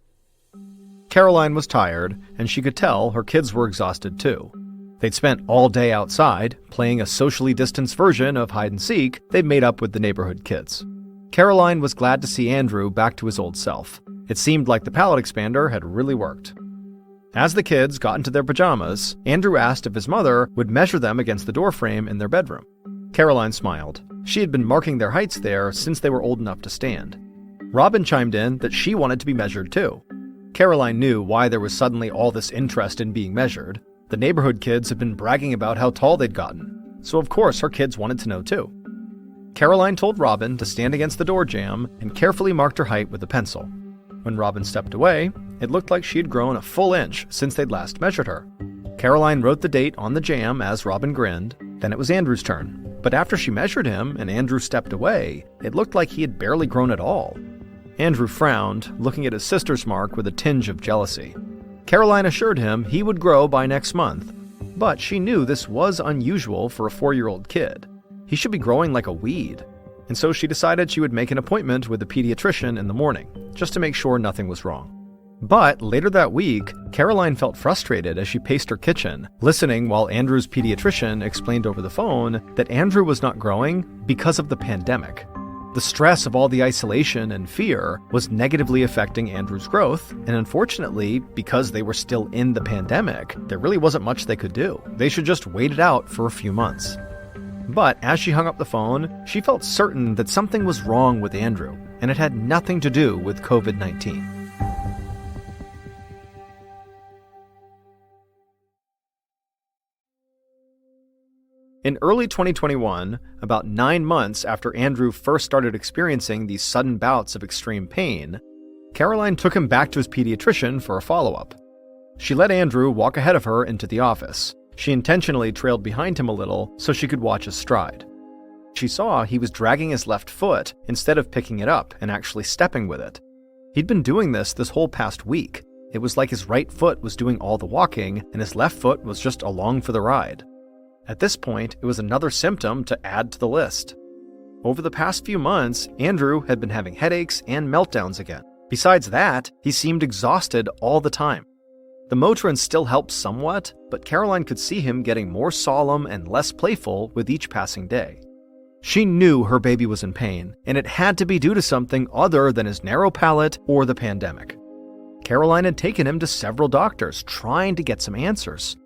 Caroline was tired, and she could tell her kids were exhausted too. They'd spent all day outside, playing a socially distanced version of hide-and-seek they'd made up with the neighborhood kids. Caroline was glad to see Andrew back to his old self. It seemed like the palate expander had really worked. As the kids got into their pajamas, Andrew asked if his mother would measure them against the doorframe in their bedroom. Caroline smiled. She had been marking their heights there since they were old enough to stand. Robin chimed in that she wanted to be measured too. Caroline knew why there was suddenly all this interest in being measured. The neighborhood kids had been bragging about how tall they'd gotten, so of course her kids wanted to know too. Caroline told Robin to stand against the door jamb and carefully marked her height with a pencil. When Robin stepped away, it looked like she had grown a full inch since they'd last measured her. Caroline wrote the date on the jamb as Robin grinned. Then it was Andrew's turn, but after she measured him and Andrew stepped away, it looked like he had barely grown at all. Andrew frowned, looking at his sister's mark with a tinge of jealousy. Caroline assured him he would grow by next month, but she knew this was unusual for a 4-year-old kid. He should be growing like a weed, and so she decided she would make an appointment with a pediatrician in the morning, just to make sure nothing was wrong. But later that week, Caroline felt frustrated as she paced her kitchen, listening while Andrew's pediatrician explained over the phone that Andrew was not growing because of the pandemic. The stress of all the isolation and fear was negatively affecting Andrew's growth, and unfortunately, because they were still in the pandemic, there really wasn't much they could do. They should just wait it out for a few months. But as she hung up the phone, she felt certain that something was wrong with Andrew, and it had nothing to do with COVID-19. In early 2021, about 9 months after Andrew first started experiencing these sudden bouts of extreme pain, Caroline took him back to his pediatrician for a follow-up. She let Andrew walk ahead of her into the office. She intentionally trailed behind him a little so she could watch his stride. She saw he was dragging his left foot instead of picking it up and actually stepping with it. He'd been doing this whole past week. It was like his right foot was doing all the walking and his left foot was just along for the ride. At this point, it was another symptom to add to the list. Over the past few months, Andrew had been having headaches and meltdowns again. Besides that, he seemed exhausted all the time. The Motrin still helped somewhat, but Caroline could see him getting more solemn and less playful with each passing day. She knew her baby was in pain, and it had to be due to something other than his narrow palate or the pandemic. Caroline had taken him to several doctors, trying to get some answers.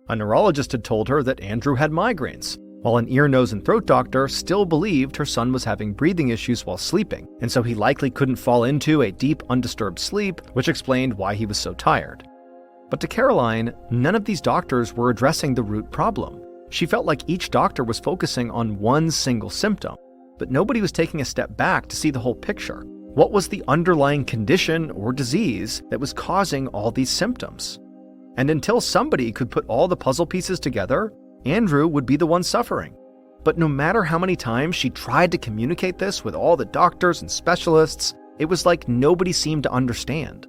A neurologist had told her that Andrew had migraines, while an ear, nose, and throat doctor still believed her son was having breathing issues while sleeping, and so he likely couldn't fall into a deep, undisturbed sleep, which explained why he was so tired. But to Caroline, none of these doctors were addressing the root problem. She felt like each doctor was focusing on one single symptom, but nobody was taking a step back to see the whole picture. What was the underlying condition or disease that was causing all these symptoms? And until somebody could put all the puzzle pieces together, Andrew would be the one suffering. But no matter how many times she tried to communicate this with all the doctors and specialists, it was like nobody seemed to understand.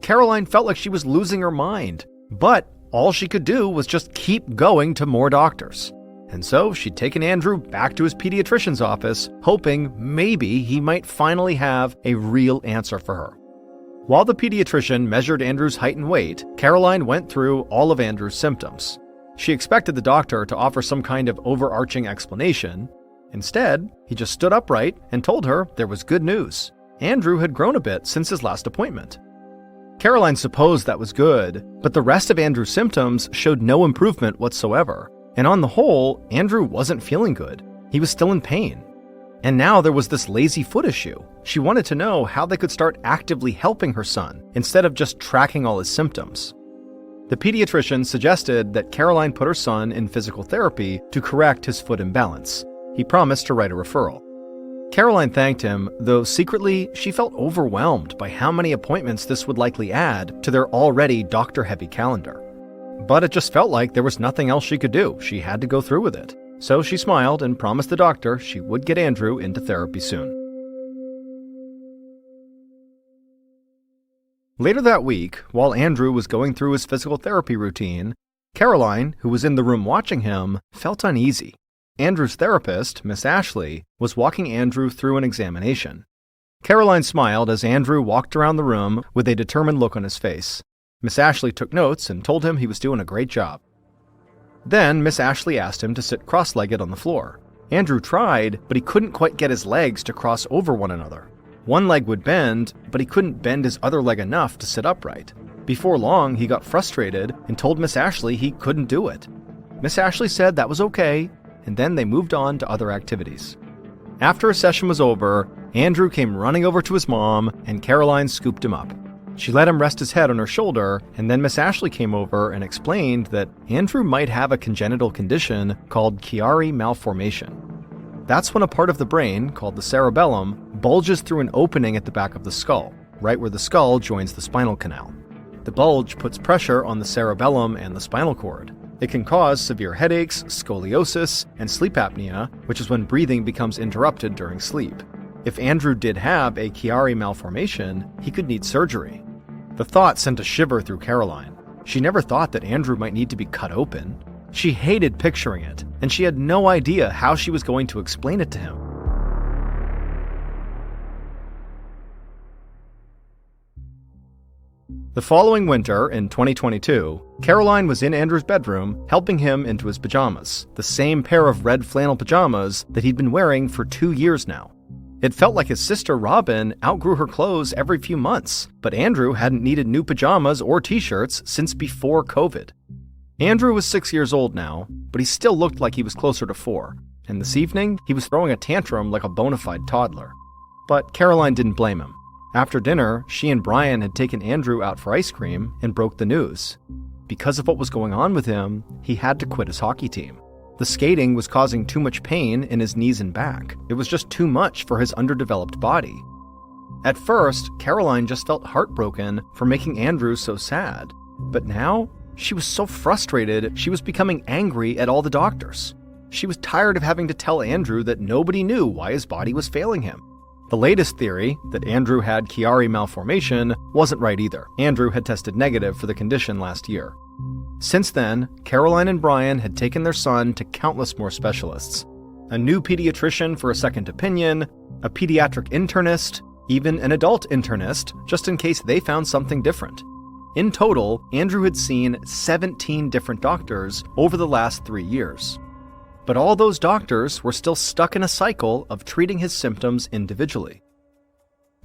Caroline felt like she was losing her mind, but all she could do was just keep going to more doctors. And so she'd taken Andrew back to his pediatrician's office, hoping maybe he might finally have a real answer for her. While the pediatrician measured Andrew's height and weight, Caroline went through all of Andrew's symptoms. She expected the doctor to offer some kind of overarching explanation. Instead, he just stood upright and told her there was good news. Andrew had grown a bit since his last appointment. Caroline supposed that was good, but the rest of Andrew's symptoms showed no improvement whatsoever. And on the whole, Andrew wasn't feeling good. He was still in pain. And now there was this lazy foot issue. She wanted to know how they could start actively helping her son instead of just tracking all his symptoms. The pediatrician suggested that Caroline put her son in physical therapy to correct his foot imbalance. He promised to write a referral. Caroline thanked him, though secretly she felt overwhelmed by how many appointments this would likely add to their already doctor-heavy calendar. But it just felt like there was nothing else she could do. She had to go through with it. So she smiled and promised the doctor she would get Andrew into therapy soon. Later that week, while Andrew was going through his physical therapy routine, Caroline, who was in the room watching him, felt uneasy. Andrew's therapist, Miss Ashley, was walking Andrew through an examination. Caroline smiled as Andrew walked around the room with a determined look on his face. Miss Ashley took notes and told him he was doing a great job. Then Miss Ashley asked him to sit cross-legged on the floor. Andrew tried, but he couldn't quite get his legs to cross over one another. One leg would bend, but he couldn't bend his other leg enough to sit upright. Before long, he got frustrated and told Miss Ashley he couldn't do it. Miss Ashley said that was okay, and then they moved on to other activities. After his session was over, Andrew came running over to his mom, and Caroline scooped him up. She let him rest his head on her shoulder, and then Miss Ashley came over and explained that Andrew might have a congenital condition called Chiari malformation. That's when a part of the brain, called the cerebellum, bulges through an opening at the back of the skull, right where the skull joins the spinal canal. The bulge puts pressure on the cerebellum and the spinal cord. It can cause severe headaches, scoliosis, and sleep apnea, which is when breathing becomes interrupted during sleep. If Andrew did have a Chiari malformation, he could need surgery. The thought sent a shiver through Caroline. She never thought that Andrew might need to be cut open. She hated picturing it, and she had no idea how she was going to explain it to him. The following winter, in 2022, Caroline was in Andrew's bedroom helping him into his pajamas, the same pair of red flannel pajamas that he'd been wearing for 2 years now. It felt like his sister Robin outgrew her clothes every few months, but Andrew hadn't needed new pajamas or t-shirts since before COVID. Andrew was 6 years old now, but he still looked like he was closer to 4, and this evening he was throwing a tantrum like a bona fide toddler. But Caroline didn't blame him. After dinner, she and Brian had taken Andrew out for ice cream and broke the news. Because of what was going on with him, he had to quit his hockey team. The skating was causing too much pain in his knees and back. It was just too much for his underdeveloped body. At first, Caroline just felt heartbroken for making Andrew so sad. But now, she was so frustrated she was becoming angry at all the doctors. She was tired of having to tell Andrew that nobody knew why his body was failing him. The latest theory, that Andrew had Chiari malformation, wasn't right either. Andrew had tested negative for the condition last year. Since then, Caroline and Brian had taken their son to countless more specialists. A new pediatrician for a second opinion, a pediatric internist, even an adult internist, just in case they found something different. In total, Andrew had seen 17 different doctors over the last 3 years. But all those doctors were still stuck in a cycle of treating his symptoms individually.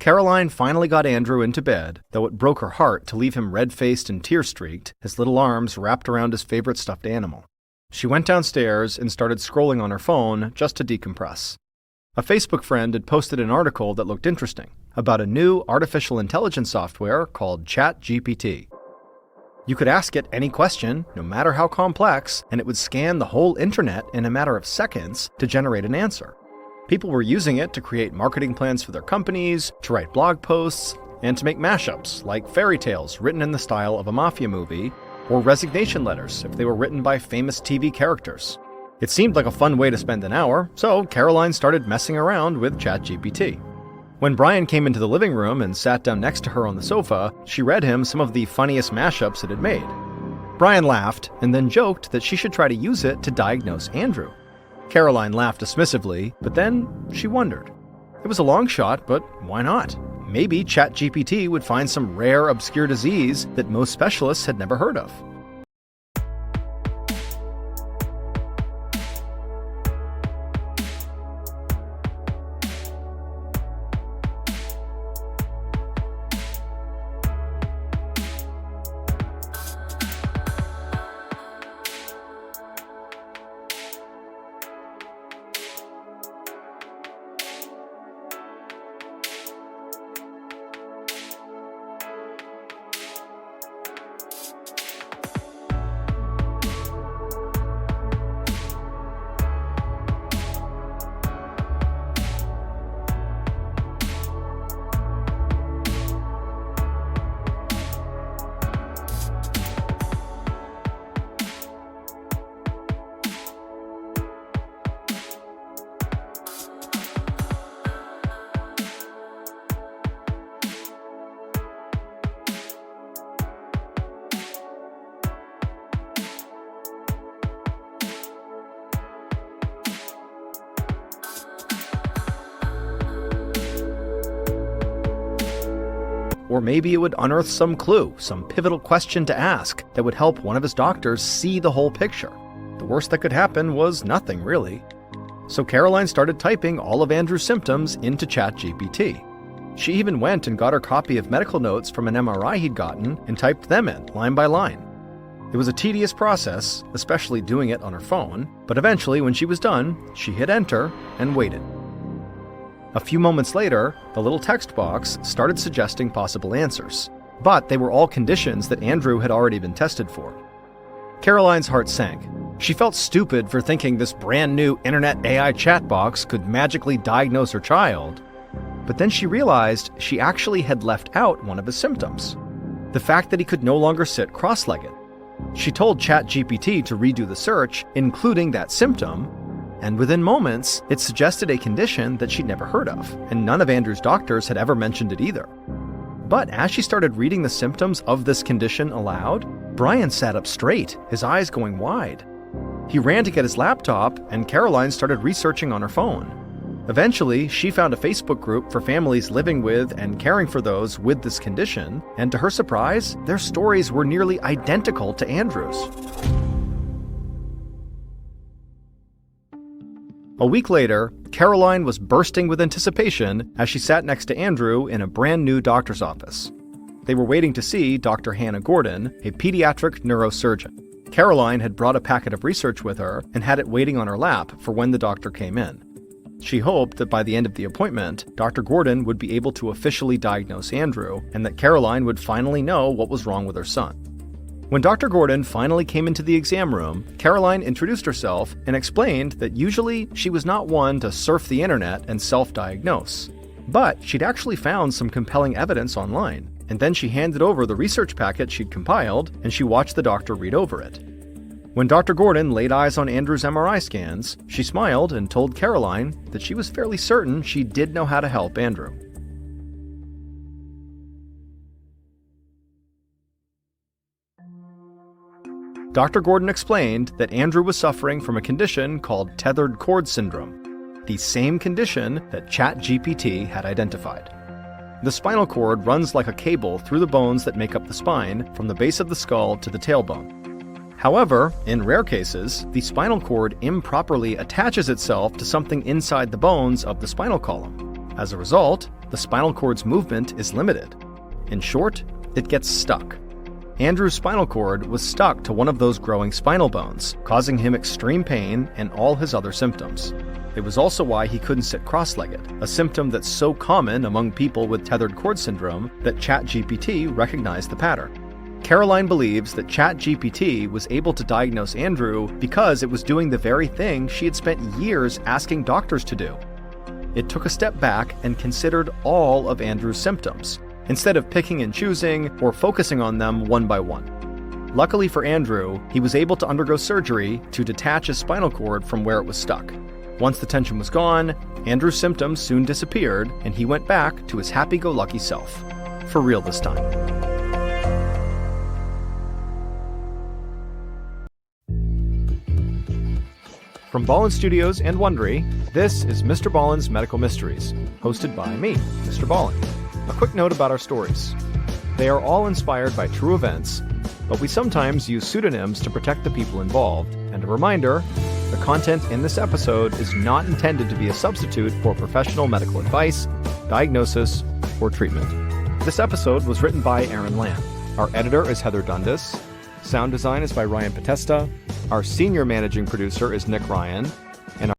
Caroline finally got Andrew into bed, though it broke her heart to leave him red-faced and tear-streaked, his little arms wrapped around his favorite stuffed animal. She went downstairs and started scrolling on her phone just to decompress. A Facebook friend had posted an article that looked interesting about a new artificial intelligence software called ChatGPT. You could ask it any question, no matter how complex, and it would scan the whole internet in a matter of seconds to generate an answer. People were using it to create marketing plans for their companies, to write blog posts, and to make mashups like fairy tales written in the style of a mafia movie, or resignation letters if they were written by famous TV characters. It seemed like a fun way to spend an hour, so Caroline started messing around with ChatGPT. When Brian came into the living room and sat down next to her on the sofa, she read him some of the funniest mashups it had made. Brian laughed and then joked that she should try to use it to diagnose Andrew. Caroline laughed dismissively, but then she wondered. It was a long shot, but why not? Maybe ChatGPT would find some rare, obscure disease that most specialists had never heard of. Or maybe it would unearth some clue, some pivotal question to ask that would help one of his doctors see the whole picture. The worst that could happen was nothing, really. So Caroline started typing all of Andrew's symptoms into ChatGPT. She even went and got her copy of medical notes from an MRI he'd gotten and typed them in, line by line. It was a tedious process, especially doing it on her phone, but eventually when she was done, she hit enter and waited. A few moments later, the little text box started suggesting possible answers, but they were all conditions that Andrew had already been tested for. Caroline's heart sank. She felt stupid for thinking this brand new internet AI chat box could magically diagnose her child, but then she realized she actually had left out one of his symptoms, the fact that he could no longer sit cross-legged. She told ChatGPT to redo the search, including that symptom, and within moments, it suggested a condition that she'd never heard of, and none of Andrew's doctors had ever mentioned it either. But as she started reading the symptoms of this condition aloud, Brian sat up straight, his eyes going wide. He ran to get his laptop, and Caroline started researching on her phone. Eventually, she found a Facebook group for families living with and caring for those with this condition, and to her surprise, their stories were nearly identical to Andrew's. A week later, Caroline was bursting with anticipation as she sat next to Andrew in a brand new doctor's office. They were waiting to see Dr. Hannah Gordon, a pediatric neurosurgeon. Caroline had brought a packet of research with her and had it waiting on her lap for when the doctor came in. She hoped that by the end of the appointment, Dr. Gordon would be able to officially diagnose Andrew and that Caroline would finally know what was wrong with her son. When Dr. Gordon finally came into the exam room, Caroline introduced herself and explained that usually she was not one to surf the internet and self-diagnose, but she'd actually found some compelling evidence online, and then she handed over the research packet she'd compiled and she watched the doctor read over it. When Dr. Gordon laid eyes on Andrew's MRI scans, she smiled and told Caroline that she was fairly certain she did know how to help Andrew. Dr. Gordon explained that Andrew was suffering from a condition called tethered cord syndrome, the same condition that ChatGPT had identified. The spinal cord runs like a cable through the bones that make up the spine, from the base of the skull to the tailbone. However, in rare cases, the spinal cord improperly attaches itself to something inside the bones of the spinal column. As a result, the spinal cord's movement is limited. In short, it gets stuck. Andrew's spinal cord was stuck to one of those growing spinal bones, causing him extreme pain and all his other symptoms. It was also why he couldn't sit cross-legged, a symptom that's so common among people with tethered cord syndrome that ChatGPT recognized the pattern. Caroline believes that ChatGPT was able to diagnose Andrew because it was doing the very thing she had spent years asking doctors to do. It took a step back and considered all of Andrew's symptoms, instead of picking and choosing or focusing on them one by one. Luckily for Andrew, he was able to undergo surgery to detach his spinal cord from where it was stuck. Once the tension was gone, Andrew's symptoms soon disappeared, and he went back to his happy-go-lucky self. For real this time. From Ballen Studios and Wondery, this is Mr. Ballen's Medical Mysteries, hosted by me, Mr. Ballen. A quick note about our stories. They are all inspired by true events, but we sometimes use pseudonyms to protect the people involved. And a reminder, the content in this episode is not intended to be a substitute for professional medical advice, diagnosis, or treatment. This episode was written by Aaron Lamb. Our editor is Heather Dundas. Sound design is by Ryan Potesta. Our senior managing producer is Nick Ryan.